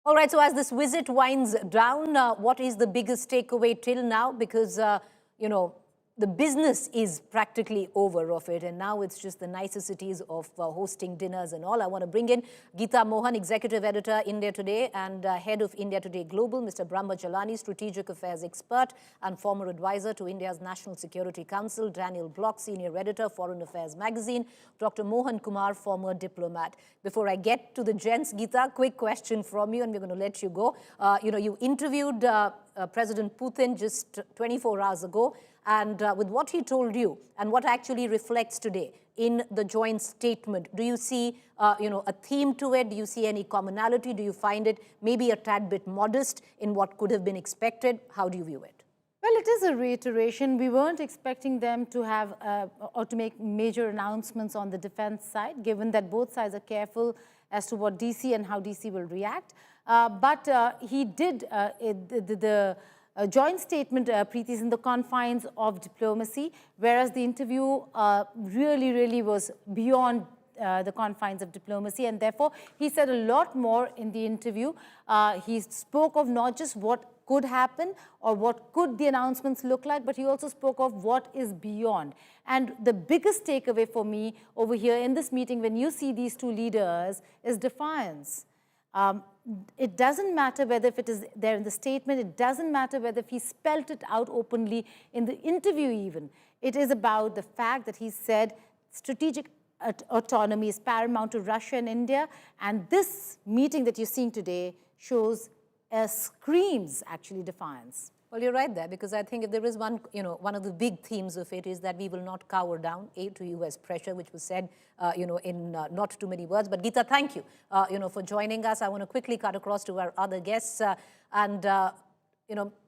All right, so as this visit winds down, what is the biggest takeaway till now? Because, you know, the business is practically over of it, and now it's just the niceties of hosting dinners and all. I want to bring in Geeta Mohan, Executive Editor, India Today, and Head of India Today Global, Mr. Brahma Chellaney, Strategic Affairs Expert and former advisor to India's National Security Council, Daniel Block, Senior Editor, Foreign Affairs Magazine, Dr. Mohan Kumar, former diplomat. Before I get to the gents, Geeta, quick question from you, and we're going to let you go. You interviewed President Putin just 24 hours ago, and with what he told you and what actually reflects today in the joint statement, do you see a theme to it? Do you see any commonality? Do you find it maybe a tad bit modest in what could have been expected? How do you view it? Well, it is a reiteration. We weren't expecting them to have or to make major announcements on the defense side, given that both sides are careful as to what DC and how DC will react. But he did the joint statement, Preeti, is in the confines of diplomacy, whereas the interview really was beyond the confines of diplomacy, and therefore he said a lot more in the interview. He spoke of not just what could happen or what could the announcements look like, but he also spoke of what is beyond. And the biggest takeaway for me over here in this meeting, when you see these two leaders, is defiance. It doesn't matter whether if it is there in the statement, it doesn't matter whether if he spelt it out openly in the interview even. It is about the fact that he said strategic autonomy is paramount to Russia and India, and this meeting that you're seeing today shows screams actually defiance. Well, you're right there, because I think if there is one, one of the big themes of it is that we will not cower down to U.S. pressure, which was said, in not too many words. But Geeta, thank you, for joining us. I want to quickly cut across to our other guests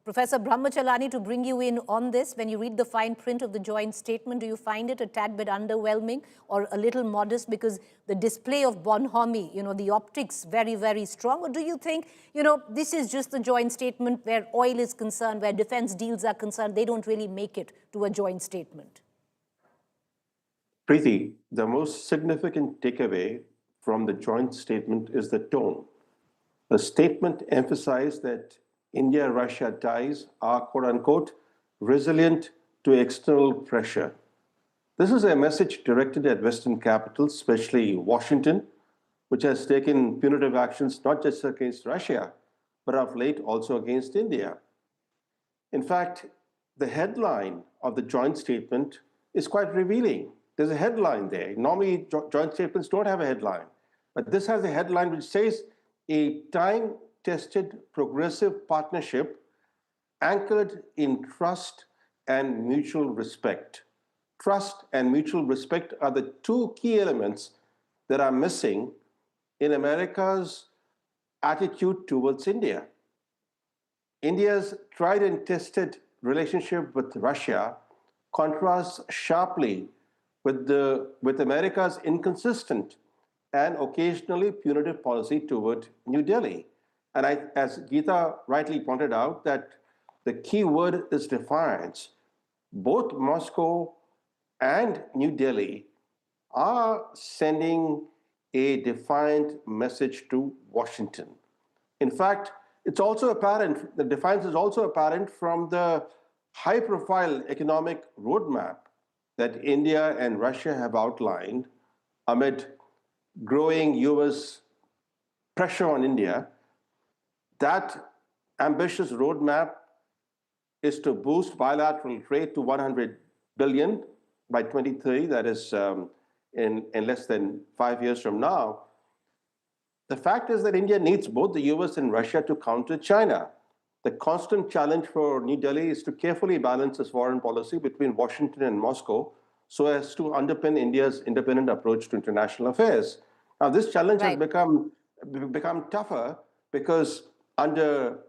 Professor Brahma Chellaney, to bring you in on this. When you read the fine print of the joint statement, do you find it a tad bit underwhelming or a little modest, because the display of bonhomie, the optics very strong? Or do you think, this is just the joint statement where oil is concerned, where defense deals are concerned, they don't really make it to a joint statement? Preeti, the most significant takeaway from the joint statement is the tone. The statement emphasized that India-Russia ties are, quote-unquote, resilient to external pressure. This is a message directed at Western capitals, especially Washington, which has taken punitive actions not just against Russia, but of late also against India. In fact, the headline of the joint statement is quite revealing. There's a headline there. Normally, joint statements don't have a headline, but this has a headline which says, a time-tested progressive partnership anchored in trust and mutual respect. Trust and mutual respect are the two key elements that are missing in America's attitude towards India. India's tried and tested relationship with Russia contrasts sharply with America's inconsistent and occasionally punitive policy toward New Delhi. And as Geeta rightly pointed out, that the key word is defiance. Both Moscow and New Delhi are sending a defiant message to Washington. In fact, it's also apparent, the defiance is also apparent from the high-profile economic roadmap that India and Russia have outlined amid growing US pressure on India. That ambitious roadmap is to boost bilateral trade to 100 billion by 2030, that is in less than 5 years from now. The fact is that India needs both the US and Russia to counter China. The constant challenge for New Delhi is to carefully balance its foreign policy between Washington and Moscow so as to underpin India's independent approach to international affairs. Now, this challenge has become tougher because under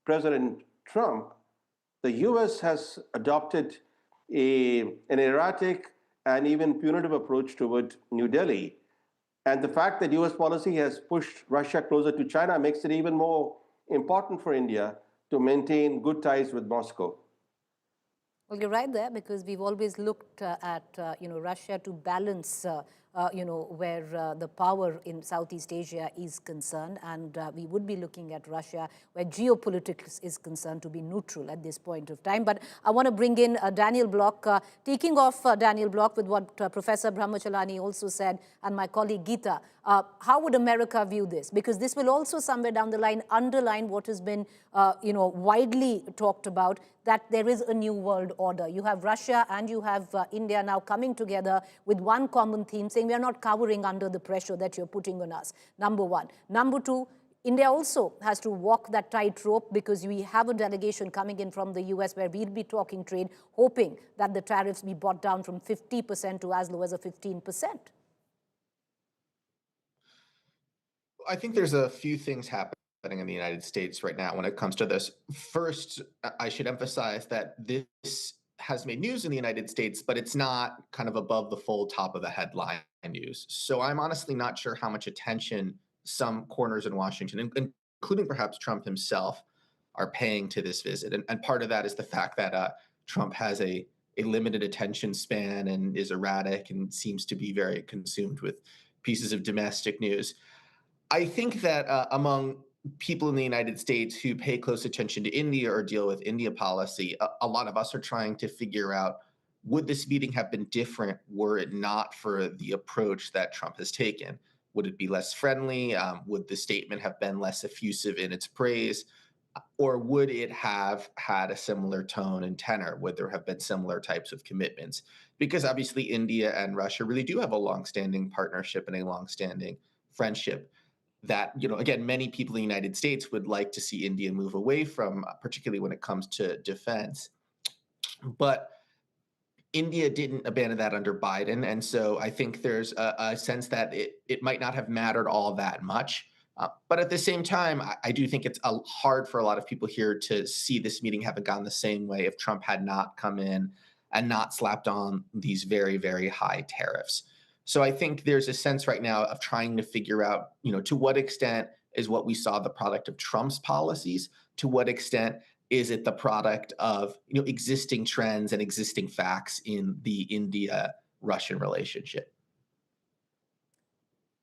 President Trump, the US has adopted an erratic and even punitive approach toward New Delhi. And the fact that US policy has pushed Russia closer to China makes it even more important for India to maintain good ties with Moscow. Well, you're right there, because we've always looked at Russia to balance where the power in Southeast Asia is concerned, and we would be looking at Russia, where geopolitics is concerned, to be neutral at this point of time. But I want to bring in Daniel Block, taking off Daniel Block with what Professor Brahma Chellaney also said, and my colleague Geeta. How would America view this? Because this will also somewhere down the line underline what has been, widely talked about, that there is a new world order. You have Russia and you have India now coming together with one common theme, saying we are not cowering under the pressure that you're putting on us, number one. Number two, India also has to walk that tightrope, because we have a delegation coming in from the US where we'll be talking trade, hoping that the tariffs be brought down from 50% to as low as a 15%. I think there's a few things happening in the United States right now when it comes to this. First, I should emphasize that this has made news in the United States, but it's not kind of above the fold top of the headline news. So I'm honestly not sure how much attention some corners in Washington, including perhaps Trump himself, are paying to this visit. And part of that is the fact that Trump has a limited attention span and is erratic and seems to be very consumed with pieces of domestic news. I think that among people in the United States who pay close attention to India or deal with India policy, a lot of us are trying to figure out, would this meeting have been different were it not for the approach that Trump has taken? Would it be less friendly? Would the statement have been less effusive in its praise? Or would it have had a similar tone and tenor? Would there have been similar types of commitments? Because obviously India and Russia really do have a longstanding partnership and a longstanding friendship that, again, many people in the United States would like to see India move away from, particularly when it comes to defense. But India didn't abandon that under Biden. And so I think there's a sense that it might not have mattered all that much. But at the same time, I do think it's hard for a lot of people here to see this meeting having gone the same way if Trump had not come in and not slapped on these very, very high tariffs. So I think there's a sense right now of trying to figure out, to what extent is what we saw the product of Trump's policies? To what extent is it the product of, existing trends and existing facts in the India-Russian relationship?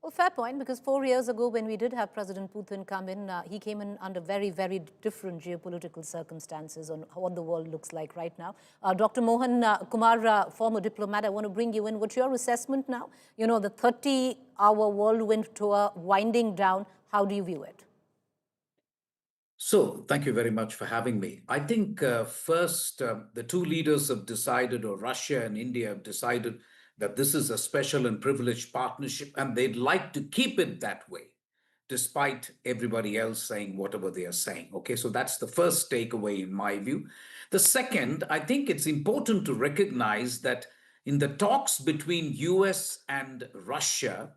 Well, fair point, because 4 years ago when we did have President Putin come in, he came in under very, very different geopolitical circumstances on what the world looks like right now. Dr. Mohan Kumar, former diplomat, I want to bring you in. What's your assessment now? The 30-hour whirlwind tour winding down, how do you view it? So, thank you very much for having me. I think first, the two leaders have decided, or Russia and India have decided, that this is a special and privileged partnership, and they'd like to keep it that way, despite everybody else saying whatever they are saying. Okay, so that's the first takeaway in my view. The second, I think it's important to recognize that in the talks between US and Russia,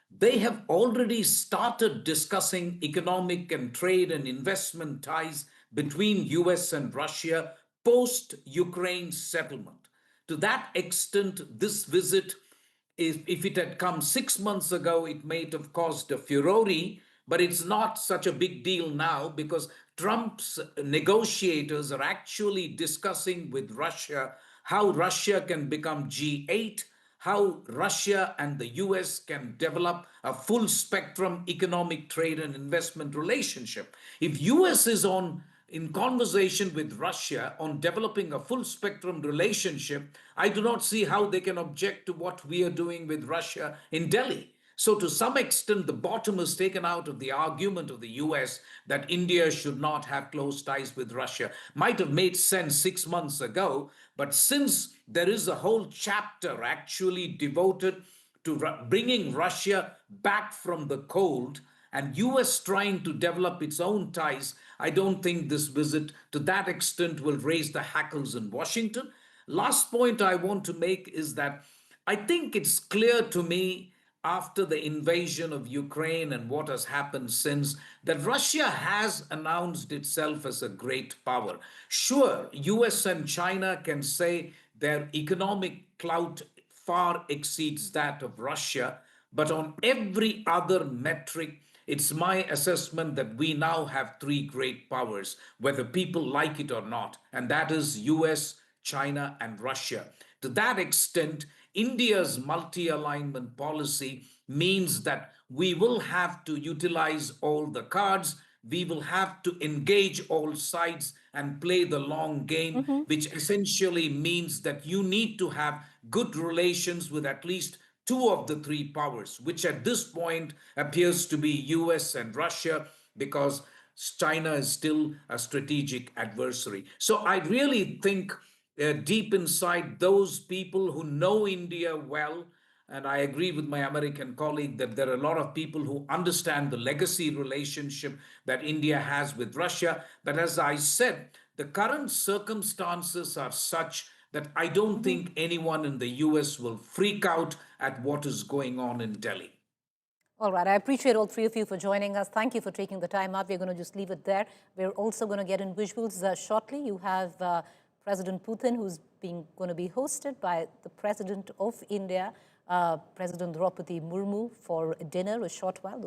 they have already started discussing economic and trade and investment ties between US and Russia post-Ukraine settlement. To that extent, this visit, if it had come 6 months ago, it may have caused a furore, but it's not such a big deal now because Trump's negotiators are actually discussing with Russia how Russia can become G8, how Russia and the US can develop a full spectrum economic trade and investment relationship. If US is in conversation with Russia on developing a full spectrum relationship, I do not see how they can object to what we are doing with Russia in Delhi. So to some extent, the bottom is taken out of the argument of the US that India should not have close ties with Russia. Might have made sense 6 months ago, but since there is a whole chapter actually devoted to bringing Russia back from the cold and US trying to develop its own ties, I don't think this visit to that extent will raise the hackles in Washington. Last point I want to make is that I think it's clear to me after the invasion of Ukraine and what has happened since that Russia has announced itself as a great power. Sure, US and China can say their economic clout far exceeds that of Russia, but on every other metric, it's my assessment that we now have three great powers, whether people like it or not, and that is US, China, and Russia. To that extent, India's multi-alignment policy means that we will have to utilize all the cards, we will have to engage all sides and play the long game, which essentially means that you need to have good relations with at least two of the three powers, which at this point appears to be US and Russia, because China is still a strategic adversary. So I really think deep inside, those people who know India well, and I agree with my American colleague that there are a lot of people who understand the legacy relationship that India has with Russia. But as I said, the current circumstances are such that I don't think anyone in the US will freak out at what is going on in Delhi. All right, I appreciate all three of you for joining us. Thank you for taking the time out. We're going to just leave it there. We're also going to get in visuals shortly. You have President Putin, who's going to be hosted by the President of India, President Draupadi Murmu, for dinner a short while.